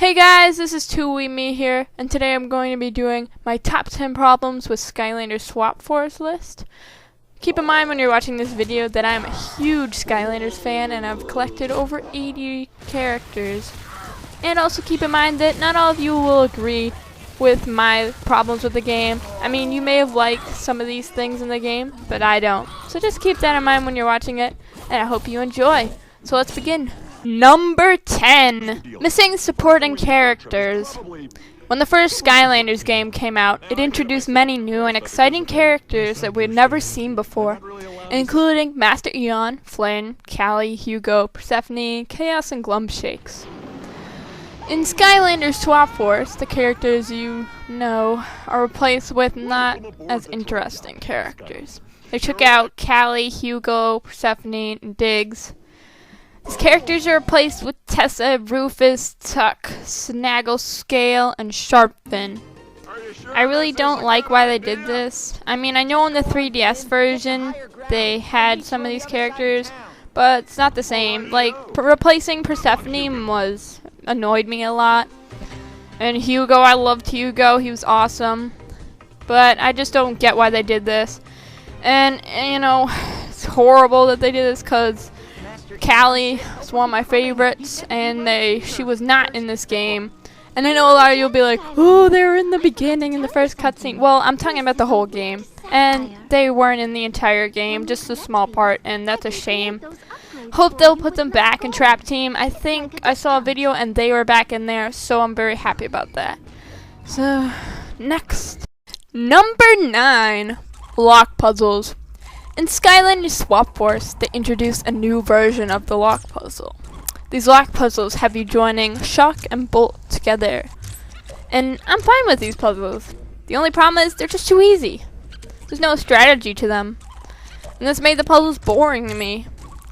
Hey guys, this is Toowiimii here, and today I'm going to be doing my top 10 problems with Skylanders Swap Force list. Keep in mind when you're watching this video that I'm a huge Skylanders fan and I've collected over 80 characters. And also keep in mind that not all of you will agree with my problems with the game. I mean, you may have liked some of these things in the game, but I don't. So just keep that in mind when you're watching it, and I hope you enjoy. So let's begin. Number 10. Missing supporting characters. When the first Skylanders game came out, it introduced many new and exciting characters that we had never seen before, including Master Eon, Flynn, Callie, Hugo, Persephone, Chaos, and Glumshakes. In Skylanders Swap Force, the characters you know are replaced with not as interesting characters. They took out Callie, Hugo, Persephone, and Diggs. These characters are replaced with Tessa, Rufus, Tuck, Snaggle, Scale, and Sharpfin. I really don't like why they did this. I mean, I know in the 3DS version they had some of these characters, but it's not the same. Like, replacing Persephone annoyed me a lot. And Hugo, I loved Hugo, he was awesome. But I just don't get why they did this. And you know, it's horrible that they did this because Callie was one of my favorites, and she was not in this game. And I know a lot of you will be like, oh, they were in the beginning in the first cutscene. Well, I'm talking about the whole game. And they weren't in the entire game, just a small part, and that's a shame. Hope they'll put them back in Trap Team. I think I saw a video and they were back in there, so I'm very happy about that. So, next. Number 9. Lock puzzles. In Skylanders Swap Force, they introduced a new version of the lock puzzle. These lock puzzles have you joining Shock and Bolt together. And I'm fine with these puzzles. The only problem is they're just too easy. There's no strategy to them. And this made the puzzles boring to me.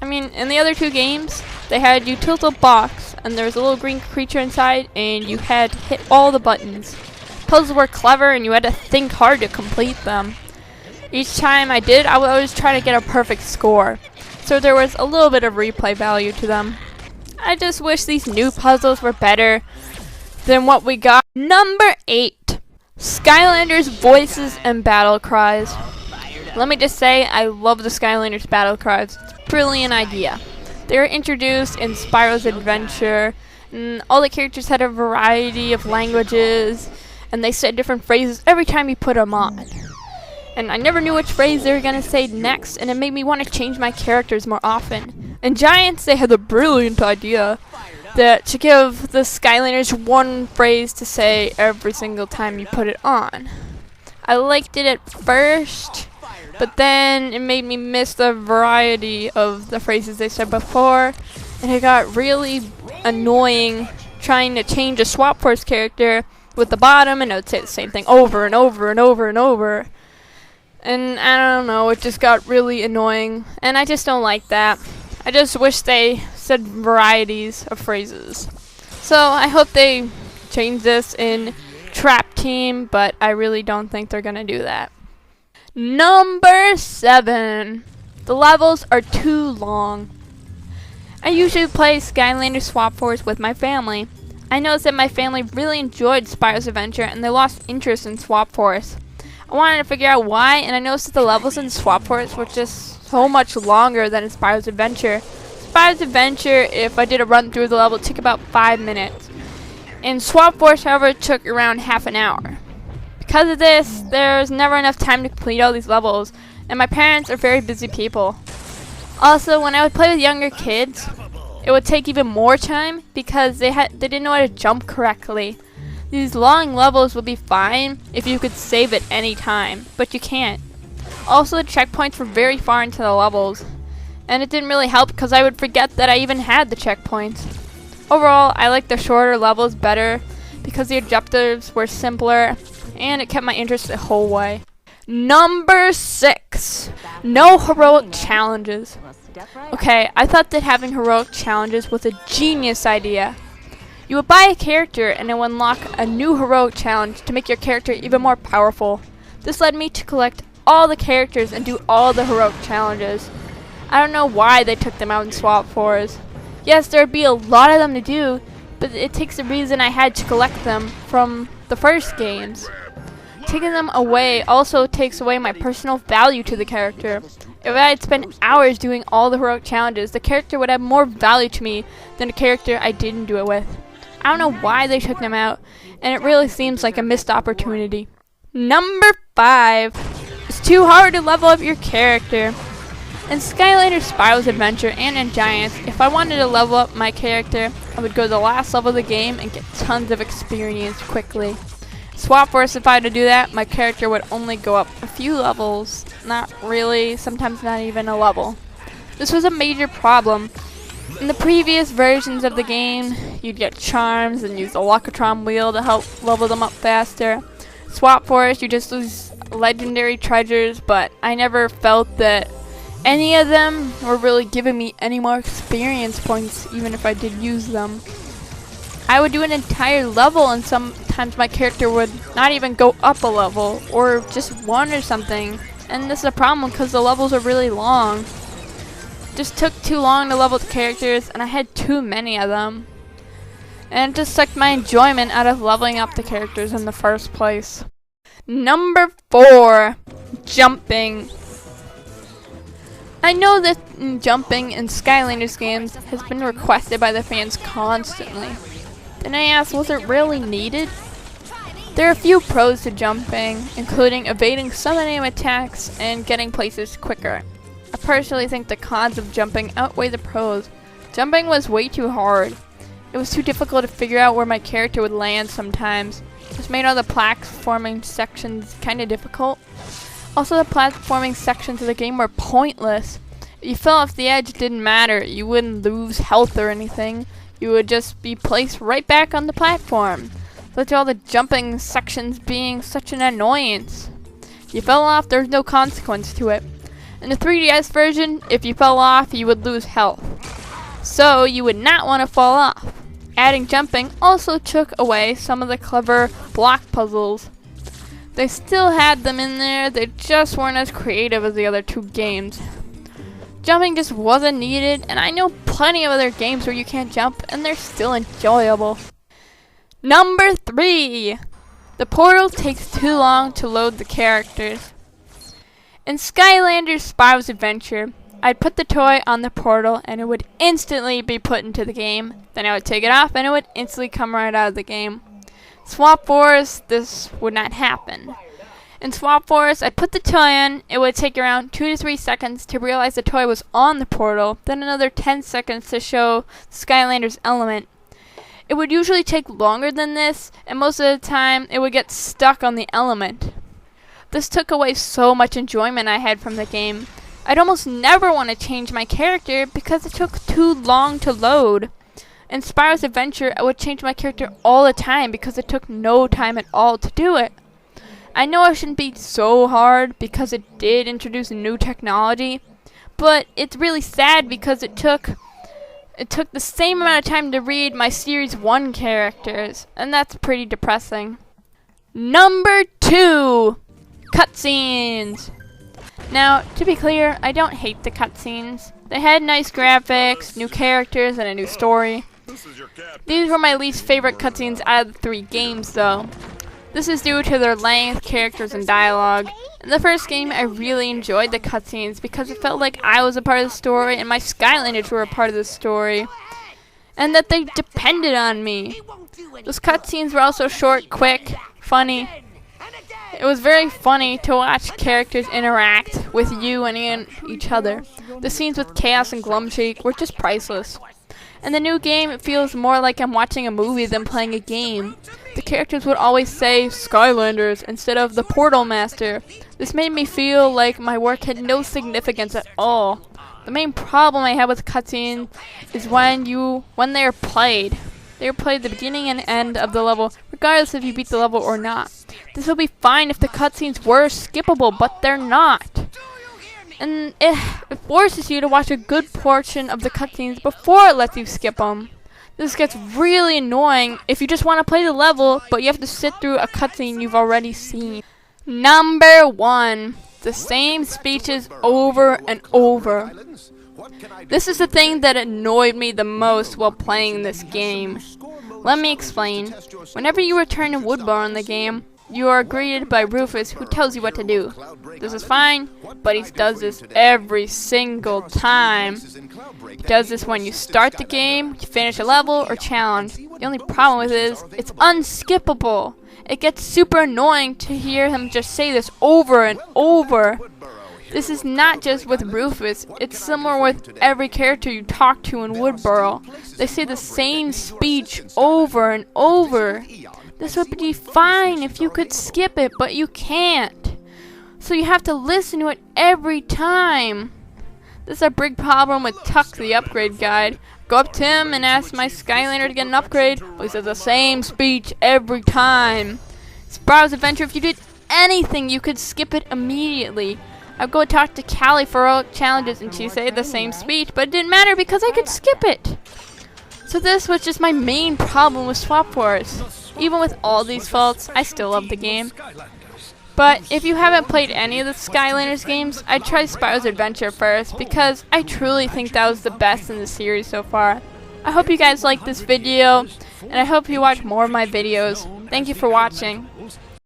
I mean, in the other two games, they had you tilt a box, and there was a little green creature inside, and you had to hit all the buttons. Puzzles were clever, and you had to think hard to complete them. Each time I did, I would always try to get a perfect score, so there was a little bit of replay value to them. I just wish these new puzzles were better than what we got. Number 8. Skylanders Voices and Battle Cries. Let me just say, I love the Skylanders Battle Cries. It's a brilliant idea. They were introduced in Spyro's Adventure, and all the characters had a variety of languages, and they said different phrases every time you put them on. And I never knew which phrase they were going to say next, and it made me want to change my characters more often. In Giants, they had the brilliant idea that to give the Skylanders one phrase to say every single time you put it on. I liked it at first, but then it made me miss the variety of the phrases they said before, and it got really annoying trying to change a Swap Force character with the bottom, and it would say the same thing over and over and over and over. And I don't know, it just got really annoying, and I just don't like that. I just wish they said varieties of phrases. So I hope they change this in Trap Team, but I really don't think they're gonna do that. Number 7. The levels are too long. I usually play Skylanders Swap Force with my family. I noticed that my family really enjoyed Spyro's Adventure, and they lost interest in Swap Force. I wanted to figure out why, and I noticed that the levels in Swap Force were just so much longer than in Spyro's Adventure. Spyro's Adventure, if I did a run through the level, it took about 5 minutes. In Swap Force, however, it took around half an hour. Because of this, there's never enough time to complete all these levels, and my parents are very busy people. Also, when I would play with younger kids, it would take even more time because they didn't know how to jump correctly. These long levels would be fine if you could save at any time, but you can't. Also, the checkpoints were very far into the levels, and it didn't really help because I would forget that I even had the checkpoints. Overall, I like the shorter levels better because the objectives were simpler, and it kept my interest the whole way. Number 6. No heroic challenges. Okay, I thought that having heroic challenges was a genius idea. You would buy a character and it would unlock a new heroic challenge to make your character even more powerful. This led me to collect all the characters and do all the heroic challenges. I don't know why they took them out in Swap Force. Yes, there would be a lot of them to do, but it takes the reason I had to collect them from the first games. Taking them away also takes away my personal value to the character. If I had spent hours doing all the heroic challenges, the character would have more value to me than a character I didn't do it with. I don't know why they took them out, and it really seems like a missed opportunity. Number 5. It's too hard to level up your character. In Skylanders Spiral's Adventure and in Giants, if I wanted to level up my character, I would go to the last level of the game and get tons of experience quickly. Swap Force, if I had to do that, my character would only go up a few levels. Not really, sometimes not even a level. This was a major problem. In the previous versions of the game, you'd get charms and use the Lockatron wheel to help level them up faster. Swap Force, you just lose legendary treasures, but I never felt that any of them were really giving me any more experience points, even if I did use them. I would do an entire level and sometimes my character would not even go up a level, or just one or something. And this is a problem because the levels are really long. Just took too long to level the characters and I had too many of them. And it just sucked my enjoyment out of leveling up the characters in the first place. Number 4. Jumping. I know that jumping in Skylanders games has been requested by the fans constantly. Then I asked, was it really needed? There are a few pros to jumping, including evading some enemy attacks and getting places quicker. I personally think the cons of jumping outweigh the pros. Jumping was way too hard. It was too difficult to figure out where my character would land sometimes. This made all the platforming sections kinda difficult. Also, the platforming sections of the game were pointless. If you fell off the edge, it didn't matter. You wouldn't lose health or anything. You would just be placed right back on the platform. Led to all the jumping sections being such an annoyance. If you fell off, there's no consequence to it. In the 3DS version, if you fell off, you would lose health. So, you would not want to fall off. Adding jumping also took away some of the clever block puzzles. They still had them in there, they just weren't as creative as the other two games. Jumping just wasn't needed, and I know plenty of other games where you can't jump, and they're still enjoyable. Number 3. The portal takes too long to load the characters. In Skylanders Spiral's Adventure, I'd put the toy on the portal, and it would instantly be put into the game. Then I would take it off, and it would instantly come right out of the game. Swap Force, this would not happen. In Swap Force, I'd put the toy in, it would take around 2 to 3 seconds to realize the toy was on the portal, then another 10 seconds to show Skylanders element. It would usually take longer than this, and most of the time it would get stuck on the element. This took away so much enjoyment I had from the game. I'd almost never want to change my character because it took too long to load. In Spiral's Adventure, I would change my character all the time because it took no time at all to do it. I know it shouldn't be so hard because it did introduce new technology, but it's really sad because it took the same amount of time to read my Series 1 characters, and that's pretty depressing. Number 2. Cutscenes. Now, to be clear, I don't hate the cutscenes. They had nice graphics, new characters, and a new story. These were my least favorite cutscenes out of the 3 games, though. This is due to their length, characters, and dialogue. In the first game, I really enjoyed the cutscenes because it felt like I was a part of the story and my Skylanders were a part of the story, and that they depended on me. Those cutscenes were also short, quick, funny. It was very funny to watch characters interact with you and each other. The scenes with Chaos and Glumshake were just priceless. In the new game, it feels more like I'm watching a movie than playing a game. The characters would always say Skylanders instead of the Portal Master. This made me feel like my work had no significance at all. The main problem I have with cutscenes is when they are played. They are played at the beginning and end of the level, regardless if you beat the level or not. This would be fine if the cutscenes were skippable, but they're not. And it forces you to watch a good portion of the cutscenes before it lets you skip them. This gets really annoying if you just want to play the level, but you have to sit through a cutscene you've already seen. Number 1. The same speeches over and over. This is the thing that annoyed me the most while playing this game. Let me explain. Whenever you return to Woodborough in the game, you are greeted by Rufus, who tells you what to do. This is fine, but he does this every single time. He does this when you start the game, you finish a level, or challenge. The only problem with it is, it's unskippable. It gets super annoying to hear him just say this over and over. This is not just with Rufus, it's similar with every character you talk to in Woodborough. They say the same speech over and over. This would be fine if you could skip it, but you can't. So you have to listen to it every time. This is a big problem with Tuck the upgrade guide. Go up to him and ask my Skylander to get an upgrade, but he says the same speech every time. Sprou's Adventure, if you did anything, you could skip it immediately. I'd go talk to Callie for all challenges and she said the same speech, but it didn't matter because I could skip it. So this was just my main problem with Swap Force. Even with all these faults, I still love the game. But if you haven't played any of the Skylanders games, I'd try Spyro's Adventure first because I truly think that was the best in the series so far. I hope you guys liked this video, and I hope you watch more of my videos. Thank you for watching.